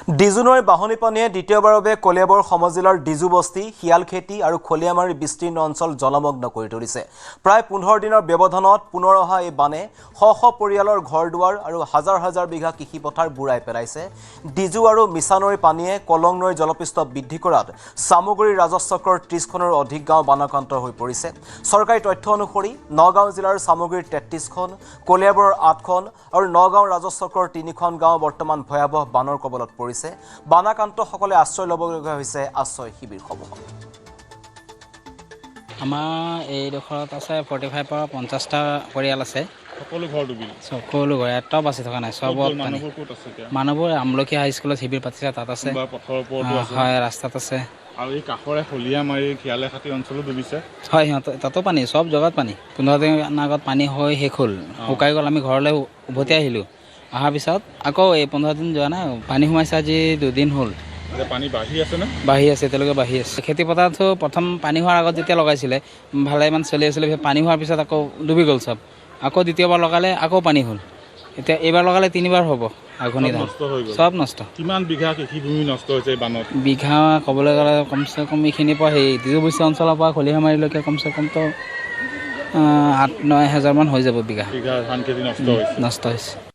ডিজুনৈৰ বাহনী পানীয়ে দ্বিতীয়বাৰৰ বাবে কলিয়াবৰ সমজিলাৰ ডিজু বস্তি, শিয়ালখেতি আৰু খলিয়ামাৰীৰ বিস্তীৰ্ণ অঞ্চল জলমগ্ন কৰি তুলিছে। প্ৰায় 15 দিনৰ ব্যৱধানত পুনৰ অহা এই বানে শ শ পৰিয়ালৰ ঘৰ-দুৱাৰ আৰু হাজাৰ হাজাৰ বিঘা কৃষি পথাৰ বুৰাই পেলাইছে। ডিজু আৰু মিছানৈৰ পানীয়ে কলং নৈৰ জলপৃষ্ঠ বৃদ্ধি কৰাত চামগুৰিৰ ৰাজচক্ৰৰ 30খনৰ অধিক গাঁও বানাক্ৰান্ত হৈ পৰিছে। চৰকাৰী তথ্য অনুসৰি নগাঁও জিলাৰ চামগুৰিৰ 33খন, কলিয়াবৰৰ 8খন আৰু নগাঁও ৰাজচক্ৰৰ 3খন গাঁও বৰ্তমান ভয়াৱহ বানৰ কবলত পৰিছে। বানাক্ৰান্তসকলে আশ্ৰয় ল'বলগীয়া হৈছে আশ্ৰয় শিবিৰসমূহত। আমাৰ এইডোখৰত আছে 45 পৰা 50টা পৰিয়াল আছে। সকলো ঘৰ ডুবিল। সকলো ঘৰ এটাও বাচি থকা নাই, চবত পানী। মানুহবোৰ আমলখি হাইস্কুলত শিবিৰ পাতিছে, তাত আছে। পথৰ ওপৰতো আছে। হয়, ৰাস্তাত আছে। আৰু এই কাষৰে হলিয়ামাৰী খিয়ালেখাতি অঞ্চলো ডুবিছে। হয়, তাতো পানী, চব জেগাত পানী। 15 দিন আগত পানী হৈ শেষ হ'ল, শুকাই গ'ল। আমি ঘৰলৈ উভতি আহিলোঁ। অহাৰ পিছত আকৌ এই 15 দিন যোৱা নাই, পানী সোমাইছে আজি 2 দিন হ'ল। পানী বাঢ়ি আছে নে? বাঢ়ি আছে, এতিয়ালৈকে বাঢ়ি আছে। খেতি পথাৰতো প্ৰথম পানী হোৱাৰ আগত যেতিয়া লগাইছিলে ভালে ইমান চলি আছিলে, পানী হোৱাৰ পিছত আকৌ ডুবি গ'ল চব। আকৌ দ্বিতীয়বাৰ লগালে আকৌ পানী হ'ল। এতিয়া এইবাৰ লগালে 3বাৰ হ'ব। আঘোণী ধান চব নষ্ট। কিমান বিঘা কৃষিভূমি নষ্ট হৈছে এই বানত? বিঘা ক'বলৈ গ'লে কমচে কম এইখিনিৰ পৰা সেই ডিজু বস্তি অঞ্চলৰ পৰা খলিহামাৰীলৈকে কমচে কমতো 8-9 হাজাৰমান হৈ যাব বিঘা। ধান খেতি নষ্ট হৈছে।